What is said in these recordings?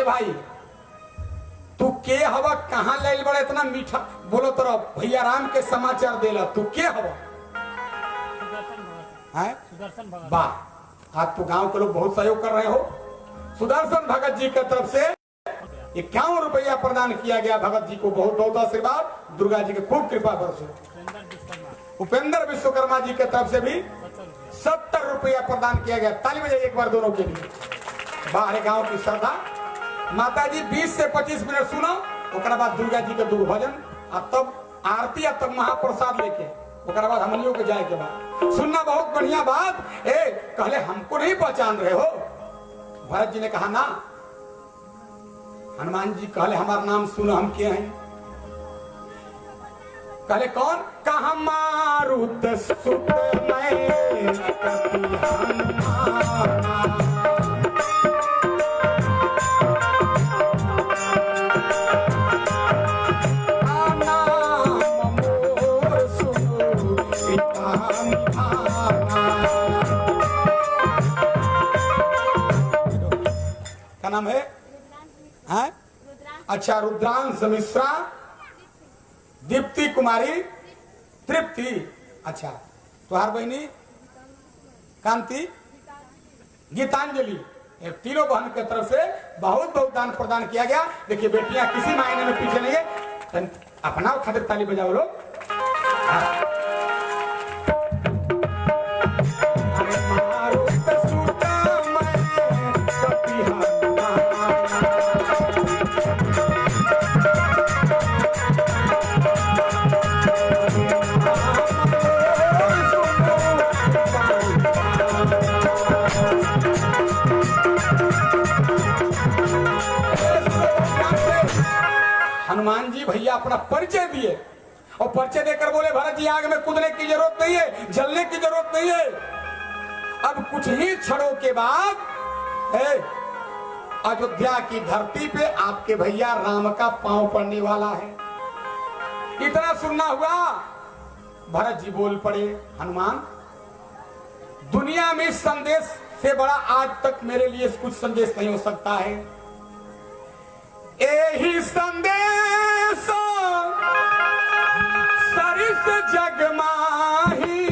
भाई तू के हवा कहाँ ले बड़ा इतना मीठा बोलो तो भैया राम के समाचार देला तू के हवा है वाह आज तो गांव के लोग बहुत सहयोग कर रहे हो। सुदर्शन भगत जी की तरफ से 51 रुपया प्रदान किया गया। भगत जी को बहुत बहुत आशीर्वाद, दुर्गा जी की खूब कृपा बरसे। उपेंद्र विश्वकर्मा जी की तरफ से भी 70 रुपया प्रदान किया गया। ताली बजाइए एक बार दोनों के लिए। बाहर गांव की श्रद्धा माता जी 20 से 25 मिनट सुनो, उसके बाद दुर्गा जी के दो भजन और तब आरती और तब महाप्रसाद लेके उसके बाद हमनियों के जाए के बाद सुनना। बहुत बढ़िया बात। ए कहले हमको नहीं पहचान रहे हो? भरत जी ने कहा ना। हनुमान जी कहले हमारा नाम सुनो, हम क्या हैं? कहले कौन? कहा मारुत सुत मैं क्या नाम है? हैं? अच्छा रुद्रांश मिश्रा, दीप्ति कुमारी, तृप्ति। अच्छा तुहार बहनी कांति, गीतांजलि, तीनों बहन के तरफ से बहुत बहुत दान प्रदान किया गया। देखिए बेटियां किसी मायने में पीछे नहीं है, अपना खातिर ताली बजाओ लोग। हनुमान जी भैया अपना परिचय दिए और परिचय देकर बोले भरत जी आग में कूदने की जरूरत नहीं है, जलने की जरूरत नहीं है। अब कुछ ही क्षणों के बाद अयोध्या की धरती पे आपके भैया राम का पांव पड़ने वाला है। इतना सुनना हुआ, भरत जी बोल पड़े हनुमान दुनिया में संदेश से बड़ा आज तक मेरे लिए कुछ संदेश नहीं हो सकता है। यही संदेश सरिस जग माही,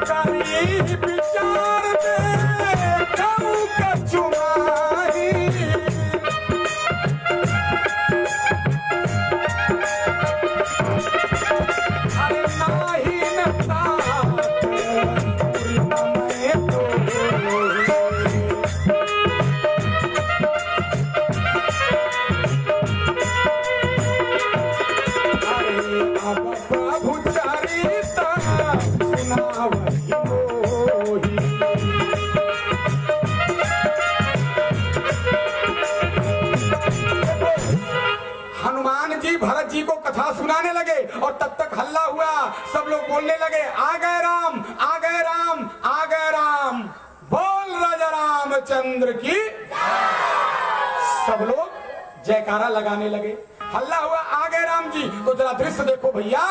कहीं विचार में कहूँ कछु माही। अरे नाही नता हनुमान जी भरत जी को कथा सुनाने लगे और तब तक हल्ला हुआ, सब लोग बोलने लगे आ गए राम, आ गए राम, आ गए राम, बोल राजा रामचंद्र की। सब लोग जयकारा लगाने लगे, हल्ला हुआ आ गए राम जी। तो जरा दृश्य देखो भैया,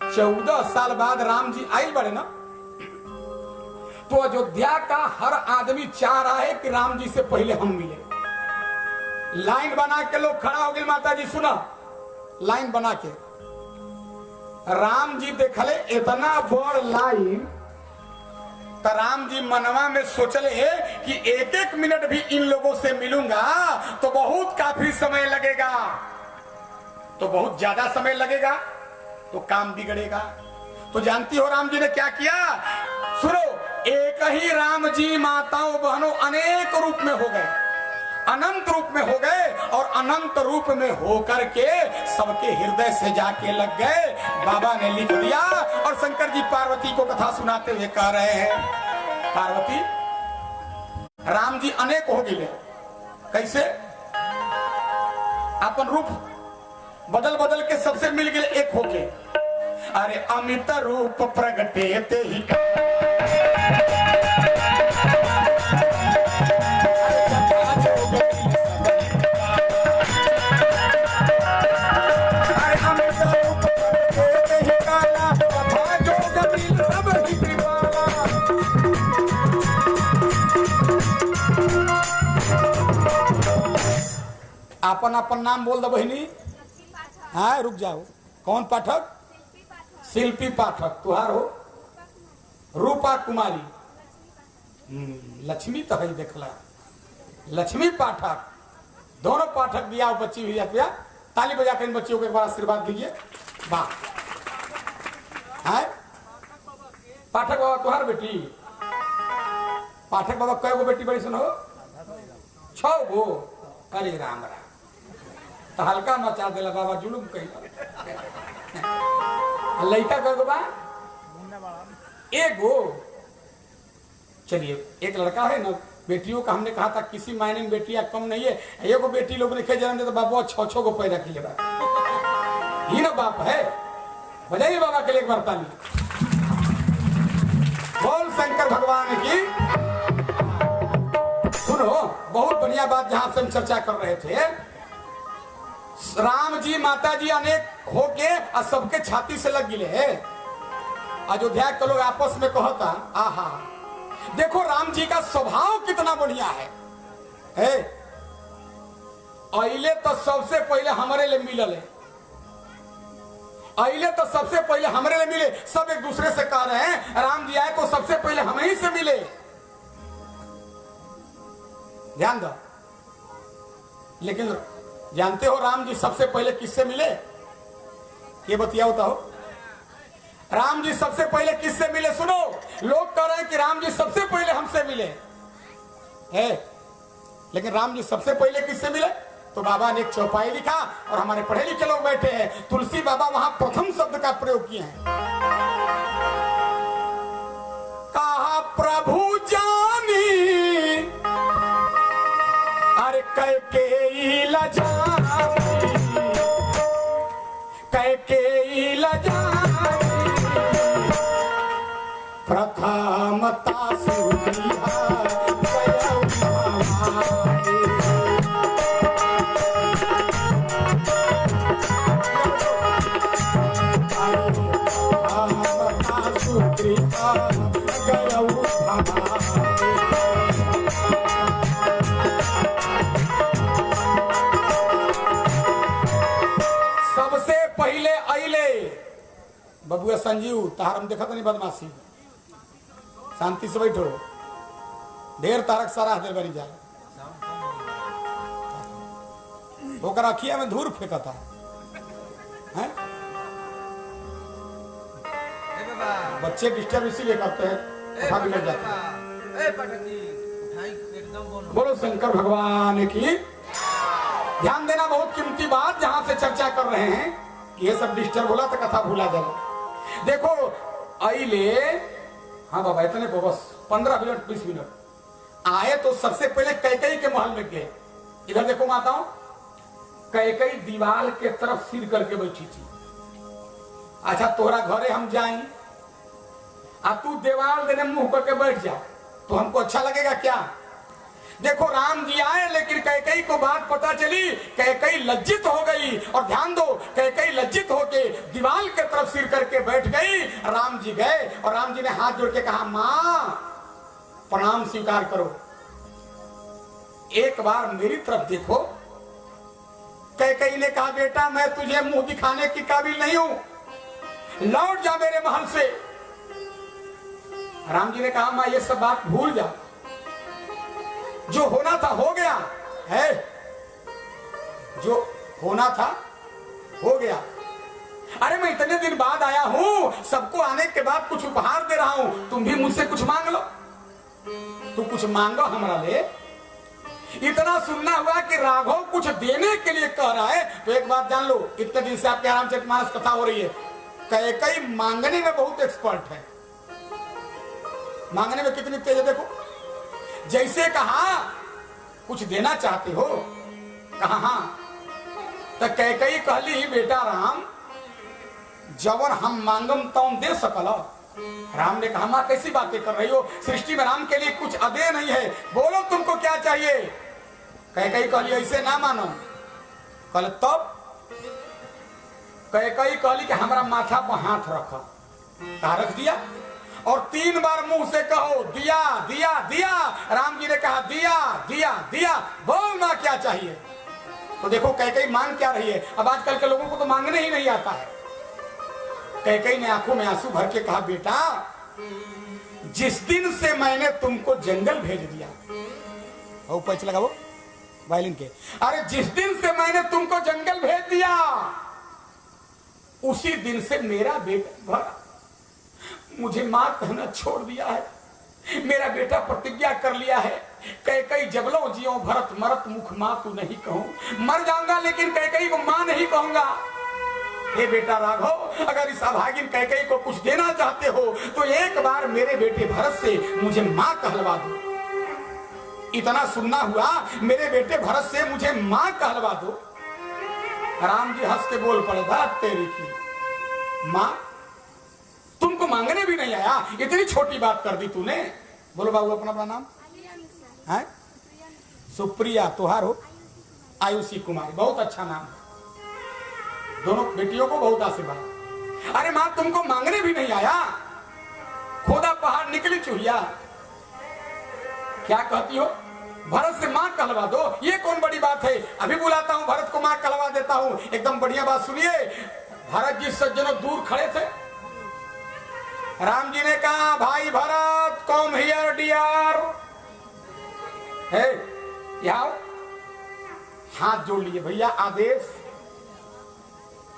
14 साल बाद राम जी आए बड़े ना, तो अयोध्या का हर आदमी चाह रहा है कि राम जी से पहले हम मिले। लाइन बना के लोग खड़ा हो गए। माता जी सुना, लाइन बना के राम जी देखले इतना बड़ लाइन, तो राम जी मनवा में सोचले कि एक एक मिनट भी इन लोगों से मिलूंगा तो बहुत काफी समय लगेगा, तो बहुत ज्यादा समय लगेगा तो काम बिगड़ेगा। तो जानती हो राम जी ने क्या किया? सुनो, एक ही राम जी माताओं बहनों अनेक रूप में हो गए, अनंत रूप में हो गए, और अनंत रूप में होकर के सबके हृदय से जाके लग गए। बाबा ने लिख दिया और शंकर जी पार्वती को कथा सुनाते हुए कह रहे हैं, पार्वती राम जी अनेक हो गए। कैसे? अपन रूप बदल बदल के सबसे मिल गए एक होके। अरे अमित रूप प्रगटे ते ही अपन अपन नाम बोल दो बहनी। हाँ रुक जाओ, कौन पाठक? शिल्पी पाठक। तुहार हो? रूपा कुमारी। लक्ष्मी तो है, देखला लक्ष्मी पाठक। दोनों पाठक दिया हो बच्ची भी दिया। ताली बजाकर इन बच्चियों को एक बार आशीर्वाद दीजिए। वाह। पाठक बाबा तुहार बेटी? पाठक बाबा कै गो बेटी बड़ी सुनो? 6 गो। अरे राम राम, तो हल्का मचा देला बाबा, जुलूम कही। लड़का कै गो बा? 1 गो। चलिए, एक लड़का है ना, बेटियों का हमने कहा था किसी मायने में बेटियां कम नहीं है। एगो बेटी लोग ने जन्म दे तो बाबा 6 गो पैदा किए बा। ही ना बाप है। बजाइए बाबा के लिए एक बार ताली। बोल शंकर भगवान की। सुनो, बहुत बढ़िया बात जहां से हम चर्चा कर रहे थे। राम जी माता जी अनेक होके और सबके छाती से लग गिले है। अयोध्या के लोग आपस में कहता, आहा देखो राम जी का स्वभाव कितना बढ़िया है। अइले तो सबसे पहले हमारे लिए मिलल है। अइले तो सबसे पहले हमारे लिए मिले। सब एक दूसरे से कह रहे हैं राम जी आए तो सबसे पहले हमें ही से मिले। ध्यान दो। लेकिन जानते हो राम जी सबसे पहले किससे मिले? ये बतियाओ तो हो। राम जी सबसे पहले किससे मिले? सुनो, लोग कह रहे हैं कि राम जी सबसे पहले हमसे मिले है, लेकिन राम जी सबसे पहले किससे मिले? तो बाबा ने एक चौपाई लिखा और हमारे पढ़े लिखे लोग बैठे हैं, तुलसी बाबा वहां प्रथम शब्द का प्रयोग किए हैं। कहा प्रभु जानी अरे कैकेयी लजानी, कैकेयी लजानी प्रथमता सुधिया सबसे पहले अइले बबुआ संजीव। तार हम देखा तो नहीं बदमाशी। शांति से बैठो, ढेर तारक सारा दे बनी जाए। होकर अखिया में धूर फेंकता है। बच्चे डिस्टर्ब इसीलिए करते हैं, कथा बिगड़ जाता है। बोलो शंकर भगवान की। ध्यान देना, बहुत कीमती बात जहां से चर्चा कर रहे हैं। ये सब डिस्टर्ब होला तो कथा भूला जाए। देखो आइले, हाँ बाबा इतने को बस 15 मिनट 20 मिनट आए तो सबसे पहले कैकेयी के महल में गए। इधर देखो माताओं, कैकेयी दीवार के तरफ सिर करके बैठी थी। अच्छा तोरा घरे हम जाएं आ तू दीवार देने मुंह करके बैठ जा तो हमको अच्छा लगेगा क्या? देखो राम जी आए लेकिन कैकेयी को बात पता चली, कैकेयी लज्जित हो गई। और ध्यान दो, कैकेयी लज्जित होके दीवार के तरफ सिर करके बैठ गई। राम जी गए और राम जी ने हाथ जोड़ के कहा, मां प्रणाम स्वीकार करो, एक बार मेरी तरफ देखो। कैकेयी ने कहा, बेटा मैं तुझे मुंह दिखाने की काबिल नहीं हूं, लौट जा मेरे महल से। राम जी ने कहा, मां ये सब बात भूल जा, जो होना था हो गया है, जो होना था हो गया। अरे मैं इतने दिन बाद आया हूं, सबको आने के बाद कुछ उपहार दे रहा हूं, तुम भी मुझसे कुछ मांग लो। तू कुछ मांगो हमरा ले। इतना सुनना हुआ कि राघव कुछ देने के लिए कह रहा है, तो एक बात जान लो, इतने दिन से आपके रामचरितमानस कथा हो रही है, कैकेयी मांगने में बहुत एक्सपर्ट है। मांगने में कितनी तेज है देखो। जैसे कहा कुछ देना चाहते हो, कहा हाँ, तो कैकेयी कहली, बेटा राम जवन हम मांगम तवन दे सकल। राम ने कहा, मां कैसी बातें कर रही हो, सृष्टि में राम के लिए कुछ अदे नहीं है, बोलो तुमको क्या चाहिए। कैकेयी कहली, ऐसे ना मानो। कल तब कैकेयी कहली कि हमारा माथा पर हाथ रखा, रख दिया और 3 बार मुंह से कहो, दिया दिया दिया। राम जी ने कहा, दिया दिया दिया, बोल मां क्या चाहिए। तो देखो कैकेयी मांग क्या रही है। अब आजकल के लोगों को तो मांगने ही नहीं आता है। कैकेयी ने आंखों में आंसू भर के कहा, बेटा जिस दिन से मैंने तुमको जंगल भेज दिया, वो पैच लगा वो वायलिन के, अरे जिस दिन से मैंने तुमको जंगल भेज दिया उसी दिन से मेरा बेटा भरा मुझे मां कहना छोड़ दिया है। मेरा बेटा प्रतिज्ञा कर लिया है, कैकेयी जबलो जियो भरत मरत मुख मां तू नहीं कहूं, मर जाऊंगा लेकिन कैकेयी को मां नहीं कहूंगा। हे बेटा राघव, अगर इस अभागिन कैकेयी को कुछ देना चाहते हो तो एक बार मेरे बेटे भरत से मुझे मां कहलवा दो। इतना सुनना हुआ, मेरे बेटे भरत से मुझे मां कहलवा दो। राम जी हंस के बोल पड़े, भरत तेरी की मां, तुमको मांगने भी नहीं आया, इतनी छोटी बात कर दी तूने। बोलो बाबू अपना अपना नाम है? सुप्रिया, तुहार हो? आयुषी कुमारी, बहुत अच्छा नाम है। दोनों बेटियों को बहुत आशीर्वाद। अरे मां तुमको मांगने भी नहीं आया, खोदा पहाड़ निकली चूहिया, क्या कहती हो? भरत से मां कहलवा दो, ये कौन बड़ी बात है? अभी बुलाता हूं, भरत को मां कहलवा देता हूं। एकदम बढ़िया बात सुनिए। भरत जी सज्जनों दूर खड़े थे। राम जी ने कहा, भाई भरत कम हियर डियर, है यहाँ हाथ जोड़ लिए। भैया आदेश।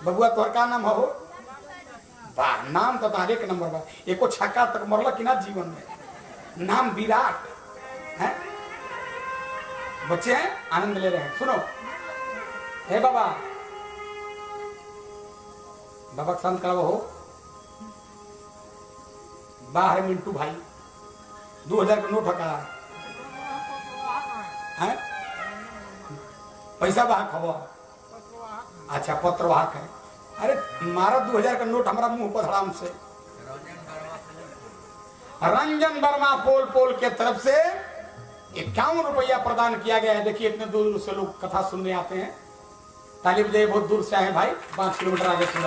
बबुआ तोहर का नाम हो? वाह, नाम तो तारे के नंबर बा। एको छक्का तक मरल कि ना जीवन में। नाम विराट है। बच्चे हैं, आनंद ले रहे हैं। सुनो, हे बाबा, बाबा शांत करा हो। बाहर मिंटू भाई 2000 का नोट हका है, पैसा बाहर खबर। अच्छा पत्रवाहक है। अरे मारा 2000 का नोट हमारा मुंह पर हराम से। रंजन वर्मा पोल पोल के तरफ से 51 रुपया प्रदान किया गया है। देखिए इतने दूर से लोग कथा सुनने आते हैं। तालिब दे, बहुत दूर से आए भाई, 5 किलोमीटर आगे से।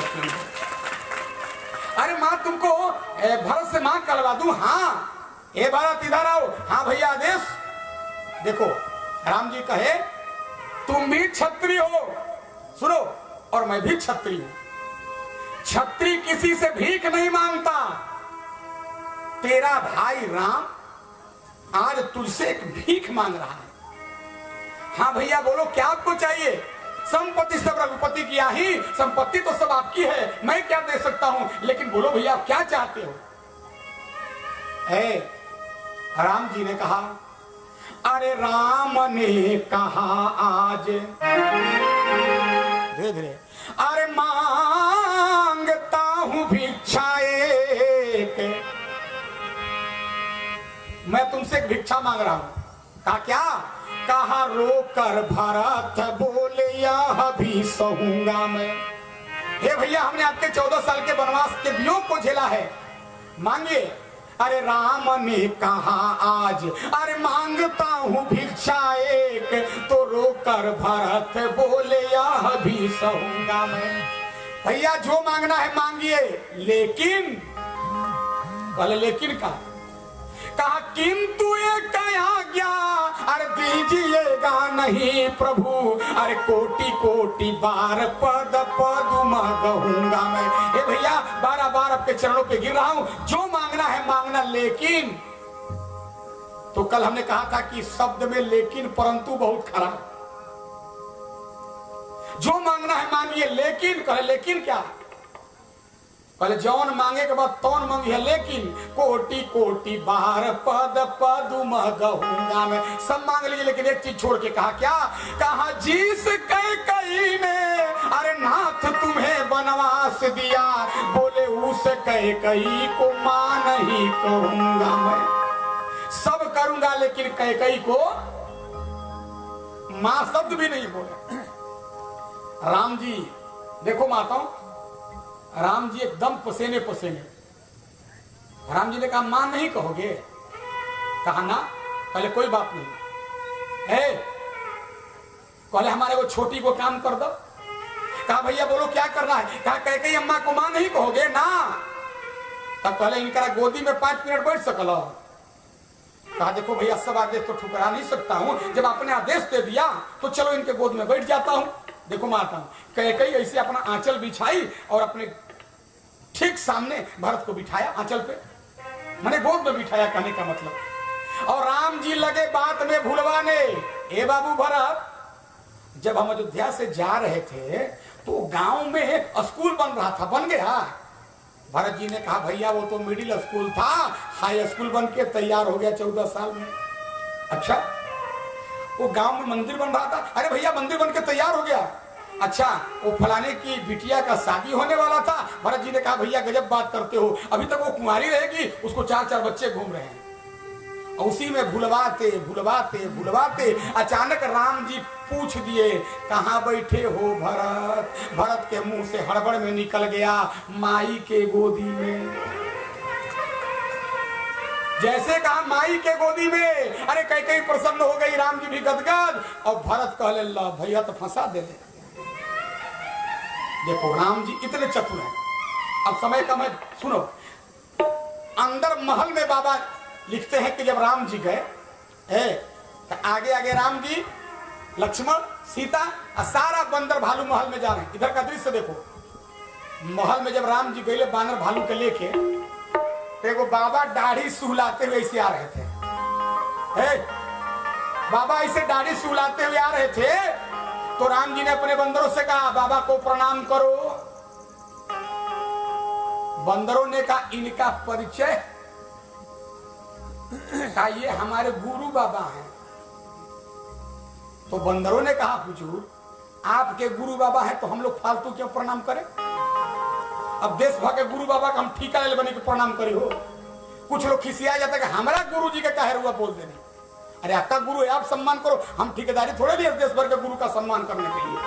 अरे मां तुमको भरत से मां कहलवा दूं? हाँ। ए भरत इधर आओ। हाँ भैया आदेश। देखो राम जी कहे, तुम भी क्षत्रिय हो, सुनो, और मैं भी क्षत्रिय हूं। क्षत्रिय किसी से भीख नहीं मांगता। तेरा भाई राम आज तुझसे एक भीख मांग रहा है। हाँ भैया बोलो, क्या आपको चाहिए? संपत्ति सब रघुपति की ही, संपत्ति तो सब आपकी है, मैं क्या दे सकता हूं, लेकिन बोलो भैया आप क्या चाहते हो? राम जी ने कहा, अरे राम ने कहा आज, धीरे धीरे, अरे मांगता हूं भिक्षा एक, मैं तुमसे एक भिक्षा मांग रहा हूं। कहा क्या? कहा रोकर भरत बोले यह भी सहूंगा मैं। हे भैया हमने आपके 14 साल के वनवास के वियोग को झेला है, मांगिए। अरे राम ने कहा आज, अरे मांगता हूं भिक्षा एक, तो रोकर भरत बोले यह भी सहूंगा मैं। भैया जो मांगना है मांगिए, लेकिन पहले लेकिन कहा किंतु एक आज्ञा, अरे दीजिएगा नहीं प्रभु, अरे कोटि कोटि बार पद पदुम कहूंगा मैं। हे भैया 12 बार आपके चरणों पे गिर रहा हूं, जो मांगना है मांगना, लेकिन। तो कल हमने कहा था कि शब्द में लेकिन परंतु बहुत खराब। जो मांगना है मांगिए, लेकिन कहे लेकिन क्या? पहले जौन मांगे के बाद तौन मांगिए, लेकिन कोटि कोटि बार पद पदुम कहूंगा मैं। सब मांग लीजिए, लेकिन एक चीज छोड़ के कहा क्या? कहा जिस कैकेयी ने अरे नाथ तुम्हें वनवास दिया, बोले उस कैकेयी को मां नहीं कहूंगा मैं। सब करूंगा लेकिन कैकेयी को मां शब्द भी नहीं बोले। राम जी देखो माताओं, राम जी एकदम पसीने पसीने। राम जी ने कहा मां नहीं कहोगे? कहा ना। पहले कोई बात नहीं है, पहले हमारे वो छोटी को काम कर दो। कहा भैया बोलो क्या करना है? कहा कैकेयी अम्मा को मां नहीं कहोगे ना? तब पहले इनका गोदी में 5 मिनट बैठ सकल। कहा देखो भैया सब आदेश तो ठुकरा नहीं सकता हूँ, जब आपने आदेश दे दिया तो चलो इनके गोद में बैठ जाता हूँ। देखो माता कैकेयी ऐसे अपना आंचल बिछाई और अपने ठीक सामने भरत को बिठाया आंचल पे, मैंने गोद में बिठाया कहने का मतलब। और राम जी लगे बात में भूलवाने, ए बाबू भरत, जब हम अयोध्या से जा रहे थे तो गांव में स्कूल बन रहा था, बन गया। भरत जी ने कहा भैया वो तो मिडिल स्कूल था, हाई स्कूल बन के तैयार हो गया 14 साल में। अच्छा वो गांव में मंदिर बन रहा था, अरे भैया मंदिर बन के तैयार हो गया। अच्छा वो फलाने की बिटिया का शादी होने वाला था। भरत जी ने कहा भैया गजब बात करते हो, अभी तक वो कुंवारी रहेगी, उसको 4-4 बच्चे घूम रहे हैं। उसी में भुलवाते भुलवाते भुलवाते अचानक राम जी पूछ दिए कहाँ बैठे हो भरत। भरत के मुंह से हड़बड़ में निकल गया माई के गोदी में। जैसे कहा माई के गोदी में, अरे कैकेयी प्रसन्न हो गई, राम जी भी गदगद। और भरत कहले ला भैया तो फंसा दे। देखो राम जी इतने चतुर हैं। अब समय कम है, सुनो। अंदर महल में बाबा लिखते हैं कि जब राम जी गए तो आगे आगे राम जी, लक्ष्मण, सीता और सारा बंदर भालू महल में जा रहे हैं। इधर का दृश्य देखो। महल में जब राम जी गए बानर भालू के लेके, तो बाबा दाढ़ी सुहलाते हुए ऐसे आ रहे थे। बाबा ऐसे दाढ़ी सुहलाते हुए आ रहे थे तो राम जी ने अपने बंदरों से कहा बाबा को प्रणाम करो। बंदरों ने कहा इनका परिचय, कहा ये हमारे गुरु बाबा हैं। तो बंदरों ने कहा हुजूर आपके गुरु बाबा हैं तो हम लोग फालतू क्यों प्रणाम करें? अब देश भर के गुरु बाबा का हम ठीका ले बने के प्रणाम करी हो। कुछ लोग खिसिया जाता है कि हमारा गुरु जी का कहे हुआ बोल देने। अरे आपका गुरु है, आप सम्मान करो, हम ठेकेदारी थोड़े लिए देश भर के गुरु का सम्मान करने के लिए।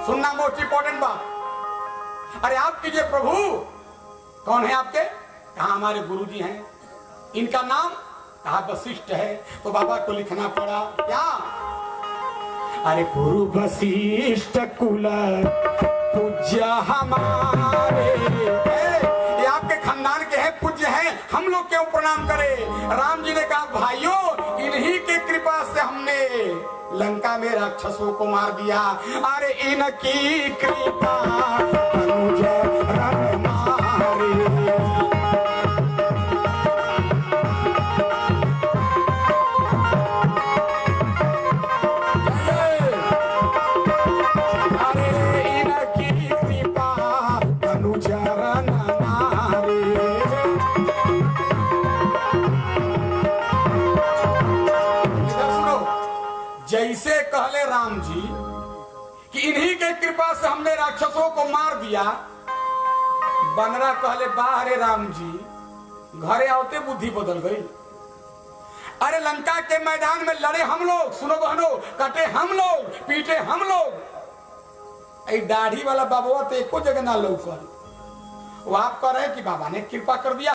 सुनना मोस्ट इंपॉर्टेंट बात। अरे आप कीजिए प्रभु, कौन है आपके? कहा हमारे गुरु जी हैं। इनका नाम? कहा वशिष्ठ है। तो बाबा को लिखना पड़ा क्या? अरे गुरु वशिष्ठ कुल पूज्य हमारे, ये आपके खानदान के हैं, पूज्य हैं, हम लोग क्यों प्रणाम करें? राम जी ने कहा भाइयों इन्हीं की कृपा से हमने लंका में राक्षसों को मार दिया। अरे इनकी कृपा मुझे रन मारे। जैसे कहले राम जी कि इन्हीं के कृपा से हमने राक्षसों को मार दिया, बनरा कहले बाहरे राम जी, घरे आवते बुद्धि बदल गई। अरे लंका के मैदान में लड़े हम लोग, सुनो बहनों, कटे हम लोग, पीटे हम लोग। दाढ़ी वाला बाबा तो एको जगह ना लौकल। वो आप कह रहे कि बाबा ने कृपा कर दिया।